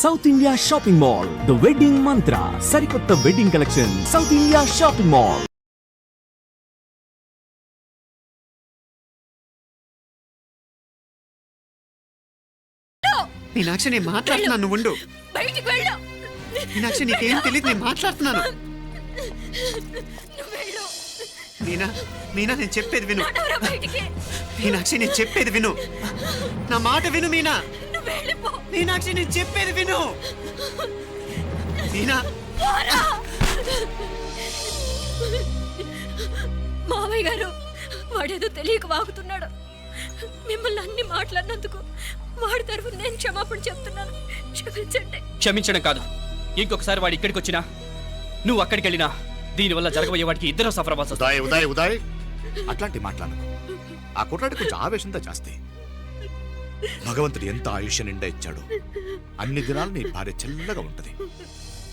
South India shopping mall, the wedding మంత్ర, సరికొత్త wedding collection, south India shopping mall. Meenakshi, నేను మాట్లాడుతున్నాను, నువ్వు ఉండు. బయటికి వెళ్ళు. మీనాక్షి, నీకేం తెలియదు, నేను మాట్లాడుతున్నాను. మీనా, మీనా, నేను చెప్పేది విను. మీనాక్షి, నేను చెప్పేది విను. నా మాట విను మీనా. మీనాక్షి, నేను చెప్పేది విను. మీనా, మావయ్య గారు, వాడేదో తెలియక వాగుతున్నాడు. మిమ్మల్ని అన్ని మాట్లాడినందుకు వాడి తరఫున నేను క్షమాపణ చెప్తున్నాను. క్షమించండి. క్షమించడం కాదు, ఇంకొకసారి వాడు ఇక్కడికి వచ్చినా నువ్వు అక్కడికి వెళ్ళినా దీనివల్ల జరగబోయే వాడికి ఇద్దరు సఫర్ అవ్వాల్సి వస్తుంది. ఉదయ్ ఉదయ్ అట్లాంటి మాట్లాడకు. ఆ కుట్రాడి కొంచెం ఆవేశంతో జాస్తి. భగవంతుడు ఎంత ఆయుష్య నిండా ఇచ్చాడు. అన్ని దినాలు నీ భార్య చల్లగా ఉంటది.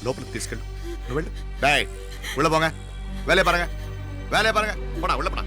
లోపలికి తీసుకెళ్ళు. నువ్వు వెళ్ళు. బాయ్ ఉళ్ళ పోగా వేలే పరగా వేలే పరగా పోనా ఉళ్ళ పోనా.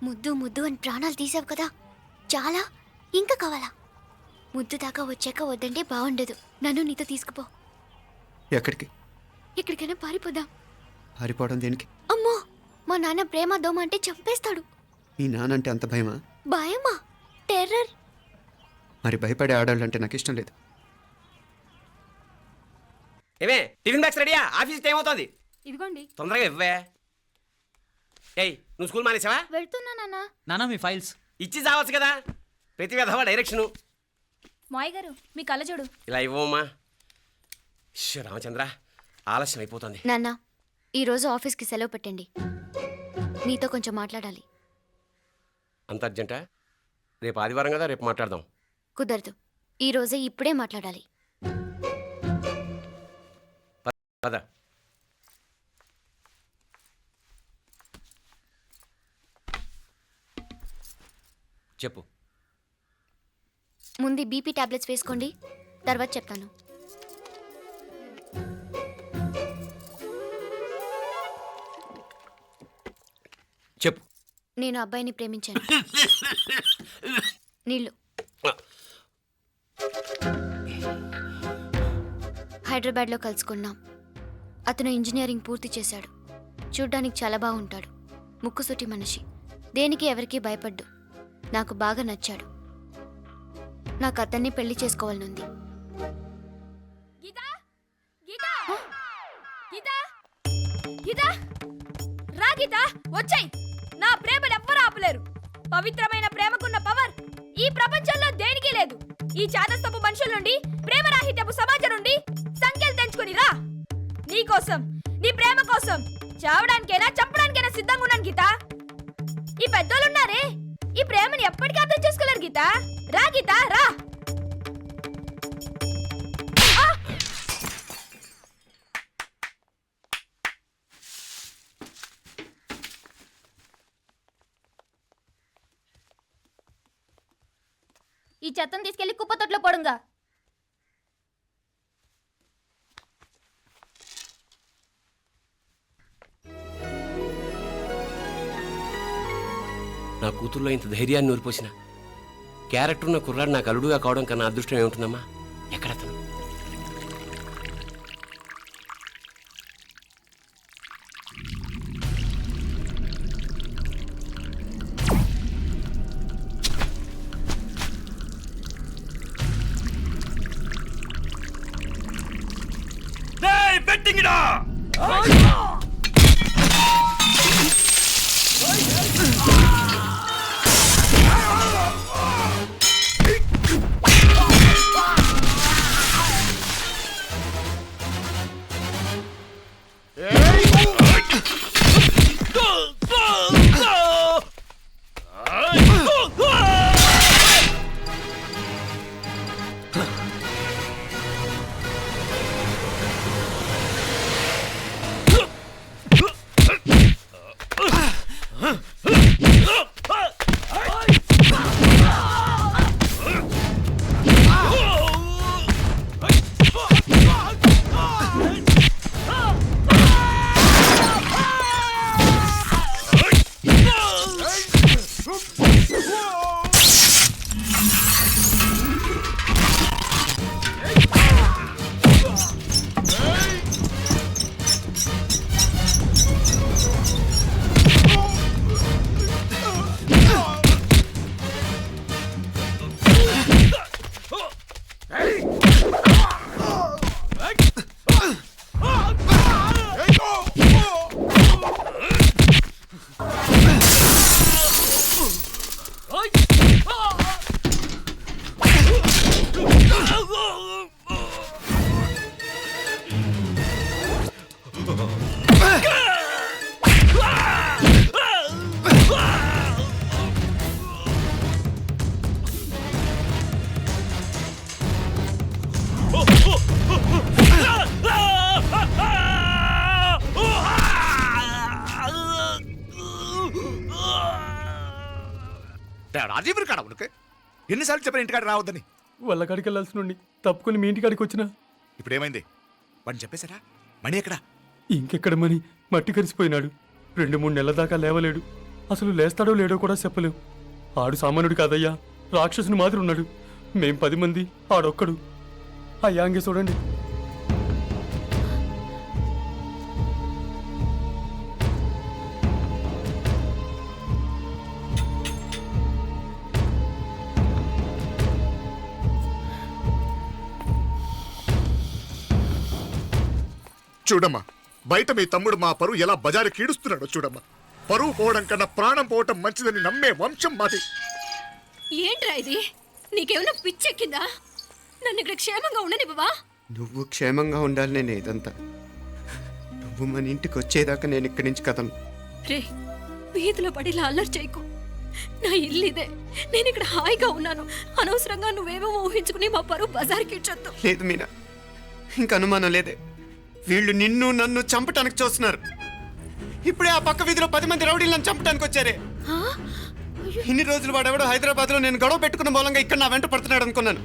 ముద్దు ముద్దు అని ప్రాణాలు తీసావు కదా, చాలా ఇంకా కావాలా? ముద్దు దాకా వచ్చాక వద్దంటే బాగుండదు. నన్ను నీతో తీసుకుపో. ఎక్కడికి? ఎక్కడికైనా పారిపోదాం. పారిపోవడం దేనికి? అమ్మో, మా నాన్న ప్రేమ దోమ అంటే చంపేస్తాడు. మీ నానంటే అంత భయమా? భయమా? టెర్రర్. మరి భయపడే ఆడాలంటే నాకు ఇష్టం లేదు. ఏమే, టిఫిన్ బ్యాగ్స్ రెడీయా? ఆఫీస్ టైం అవుతుంది. ఇదిగోండి. తొందరగా ఇవ్వే. ఏయ్, నువ్వు స్కూల్ మానేసావా? వెళ్తున్నా నాన్న. నానా, మీ ఫైల్స్ ఇచ్చి చావచ్చు కదా. ప్రతి విధవా డైరెక్షను. మాయ్ గారు, మీ కళ్ళజోడు. ఇలా ఇవ్వమ్మా. రామచంద్ర, ఆలస్యం అయిపోతుంది. నాన్న, ఈరోజు ఆఫీస్కి సెలవు పెట్టండి. నీతో కొంచెం మాట్లాడాలి. అంత అర్జెంటా? రేపు ఆదివారం కదా, రేపు మాట్లాడదాం. కుదరదు, ఈరోజే ఇప్పుడే మాట్లాడాలి. పద. చెప్పు. ముందు బీపీ టాబ్లెట్స్ వేసుకోండి, తర్వాత చెప్తాను. చెప్పు. నేను అబ్బాయిని ప్రేమించాను. నీళ్ళు. హైదరాబాద్లో కలుసుకున్నాం. అతను ఇంజనీరింగ్ పూర్తి చేశాడు. చూడ్డానికి చాలా బాగుంటాడు. ముక్కుసూటి మనిషి. దేనికి ఎవరికీ భయపడ్డు. నాకు బాగా నచ్చాడు. నాకు అతన్ని పెళ్లి చేసుకోవాలనుంది. రా గీతా, వచ్చాయి. నా ప్రేమను ఎవ్వరూ ఆపలేరు. పవిత్రమైన ప్రేమకున్న పవర్ ఈ ప్రపంచంలో దేనికి లేదు. ఈ చాదస్తపు మనుషుల నుండి, ప్రేమరాహిత్యపు సమాజం నుండి సంఖ్యలు తెంచుకుని రా. నీ కోసం, నీ ప్రేమ కోసం చావడానికైనా చంపడానికైనా సిద్ధంగా ఉన్నాను గీత. ఈ పెద్దోళ్ళున్నారే, ఈ ప్రేమని ఎప్పటికీ అర్థం చేసుకోలేరు గీత. రా గీత, రా. ఈ చెత్తను తీసుకెళ్లి కుప్పతొట్లో పడుంగా. నా కూతుర్లో ఇంత ధైర్యాన్ని నూరిపోసిన క్యారెక్టర్ ఉన్న కుర్రాడు నాకు అల్లుడుగా కావడం కన్నా అదృష్టం ఏముంటుందమ్మా? ఎక్కడతను? పెట్టింగిడా రాజీవ్ కాడ ఉనకే ఎన్నిసార్లు చెప్పిన ఇంటికాడ రావద్దని. వాళ్ళ కాడికి వెళ్ళాల్సి నుండి తప్పుకొని మీ ఇంటి కాడికి వచ్చినా ఇప్పుడు ఏమైంది? వాడిని చెప్పేశారా? మణి ఎక్కడ? ఇంకెక్కడ మని మట్టి కరిసిపోయినాడు. 2-3 నెలల దాకా లేవలేడు. అసలు లేస్తాడో లేడో కూడా చెప్పలేం. ఆడు సామాన్యుడు కాదయ్యా, రాక్షసుని మాదిరి ఉన్నాడు. మేం 10 మంది, ఆడొక్కడు. అయ్యా అంగే చూడండి. చూడమ్మా, బయట మీ తమ్ముడు మా పరువు ఎలా బజారు కీడుస్తున్నాడో చూడమ్మా. పరువు పోవడం కన్నా ప్రాణం పోవటం మంచిదని నమ్మే వంశం మాది. ఏంట్రా ఇది? నీకేమైనా పిచ్చెక్కిందా? నన్ను ఇక్కడ క్షేమంగా ఉండనివ్వవా? నువ్వు క్షేమంగా ఉండాలి నేను ఇదంతా. నువ్వు మన ఇంటికి వచ్చేదాకా నేను ఇక్కడి నుంచి కదలను. రే, వీధిలో పడి ఇలా అల్లరి చేయకు. నా ఇల్లు ఇదే, నేను ఇక్కడ హాయిగా ఉన్నాను. అనవసరంగా నువ్వేమో ఊహించుకుని మా పరువు బజార్కి ఇచ్చొద్దు. లేదు మీనా, ఇంక అనుమానం లేదే. వీళ్ళు నిన్ను నన్ను చంపటానికి చూస్తున్నారు. ఇప్పుడే ఆ పక్క వీధిలో 10 మంది రౌడీలు నన్ను చంపటానికి వచ్చారే. ఇన్ని రోజులు వాడెవడో హైదరాబాద్ లో నేను గొడవ పెట్టుకున్న మూలంగా ఇక్కడ నా వెంట పడుతున్నాడు అనుకున్నాను.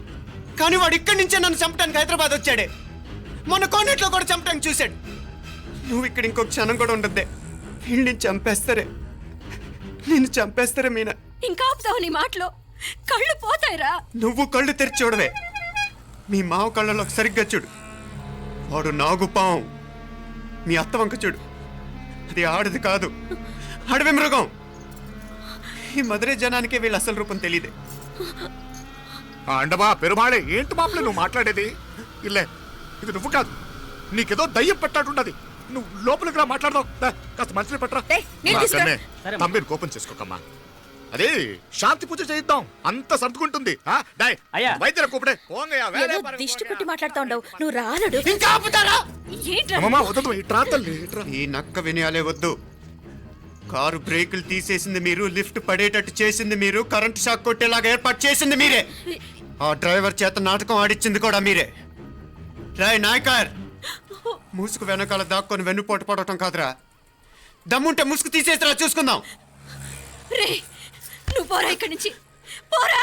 కానీ వాడు ఇక్కడి నుంచే నన్ను చంపటానికి హైదరాబాద్ వచ్చాడే. మొన్న కోనేట్లో కూడా చంపటానికి చూశాడు. నువ్వు ఇక్కడ ఇంకొక క్షణం కూడా ఉండద్దే. వీళ్ళని చంపేస్తారే, నిన్ను చంపేస్తారే మీనా. ఇంకా ఆపుతావు నీ మాటలో? కళ్ళు పోతాయిరా. నువ్వు కళ్ళు తెరిచి చూడవే. మీ మావ కళ్ళలో సరిగ్గా చూడు. వాడు నాగుపాం. మీ అత్త వంక చూడు, అది ఆడది కాదు, అడవి మృగం. ఈ మధురై జనానికే వీళ్ళ అసలు రూపం తెలియదే. అండమా పెరుమాళే, ఏంటి మాపలే నువ్వు మాట్లాడేది? ఇల్లే, ఇది నువ్వు కాదు, నీకేదో దయ్యం పెట్టాడున్నది. నువ్వు లోపలికి రా, మాట్లాడదాం. కాస్త మంచిని పట్టరా. తమ్మిని కోపం చేసుకోకమ్మా. అదే శాంతి పూజ చేయిద్దాం, అంత సర్దుకుంటుంది. వైద్యుల కూపడే దిష్టి పెట్టి మాట్లాడుతా ఉండవు. నువ్వు రానడు. ఇంకా ఆపుతారా? ఈ నక్క వినయాలే వద్దు. కారు బ్రేకులు తీసేసింది మీరు, లిఫ్ట్ పడేటట్టు చేసింది మీరు, కరెంట్ షాక్ కొట్టేలాగా ఏర్పాటు చేసింది మీరే. ఆ డ్రైవర్ చేత నాటకం ఆడిచ్చింది కూడా మీరే. రాయ్ నాయకర్, ముసుగు వెనకాల దాక్కొని వెన్నుపోటు పడటం కాదురా. దమ్ముంటే ముసుగు తీసేసిరా, చూసుకుందాం. రే, నువ్వు పోరా ఇక్కడి నుంచి, పోరా.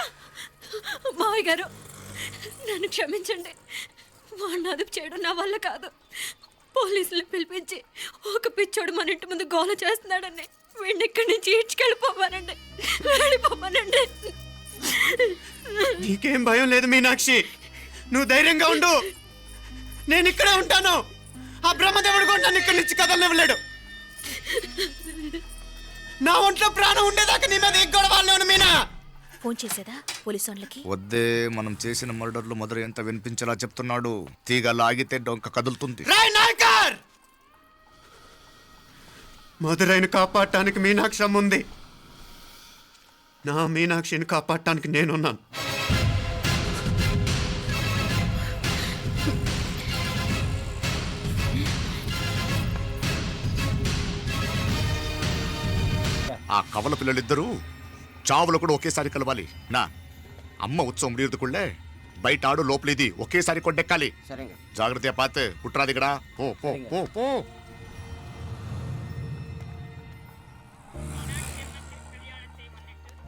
మావయ్య గారు, నన్ను క్షమించండి. వాడిని అదుపు చేయడం నా వల్ల కాదు. పోలీసులు పిలిపించి ఒక పిచ్చోడు మన ఇంటి ముందు గోల చేస్తున్నాడని వీడిని ఇక్కడి నుంచి ఇడ్చుకెళ్ళిపోమానండి, వెళ్ళిపోమానండి. నీకేం భయం లేదు మీనాక్షి, నువ్వు ధైర్యంగా ఉండు. నేను ఇక్కడే ఉంటాను. ఆ బ్రహ్మదేవుడు కూడా నన్ను ఇక్కడి నుంచి కదలనివ్వలేడు. నా ఒంట్లో ప్రాణం ఉండేదాకా నీ మీద ఎగ్గొడవాళ్ళను మీనా. ఫోన్ చేసేదా పోలీసు వాళ్ళకి? వద్దే, మనం చేసిన మర్డర్లు మధుర ఎంత వినిపించేలా చెప్తున్నాడు. తీగ లాగితే డొంక కదులుతుంది. రాయ్ నాయకర్, మధురైని కాపాడటానికి మీనాక్షి అమ్మ ఉంది. నా మీనాక్షిని కాపాడటానికి నేనున్నాను. ఆ కవల పిల్లలిద్దరూ చావులు కూడా ఒకేసారి కలవాలి. నా అమ్మ ఉత్సవం ముడియదుకుళ్ళే, బయట ఆడు లోపలిది ఒకేసారి కొండెక్కాలి. జాగ్రత్త పాత్ కుట్రాదిగడా. పో పో పో పో.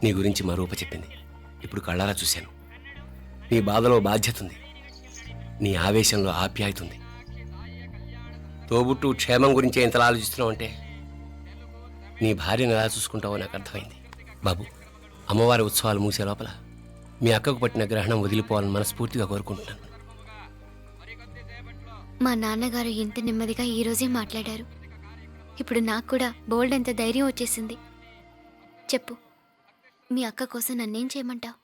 నీ గురించి మా రూప చెప్పింది. ఇప్పుడు కళ్ళారా చూశాను. నీ బాధలో బాధ్యత ఉంది, నీ ఆవేశంలో ఆప్యాయత ఉంది. తోబుట్టు క్షేమం గురించి ఎంతలా ఆలోచిస్తున్నావు అంటే నీ భార్యను ఎలా చూసుకుంటావో నాకు అర్థమైంది. బాబు, అమ్మవారి ఉత్సవాలు మూసే లోపల మీ అక్కకు పట్టిన గ్రహణం వదిలిపోవాలని మనస్ఫూర్తిగా కోరుకుంటున్నాను. మా నాన్నగారు ఇంత నెమ్మదిగా ఈరోజే మాట్లాడారు. ఇప్పుడు నాకు కూడా బోల్డ్ ఎంత ధైర్యం వచ్చేసింది. చెప్పు, మీ అక్క కోసం నన్నేం చేయమంటావు?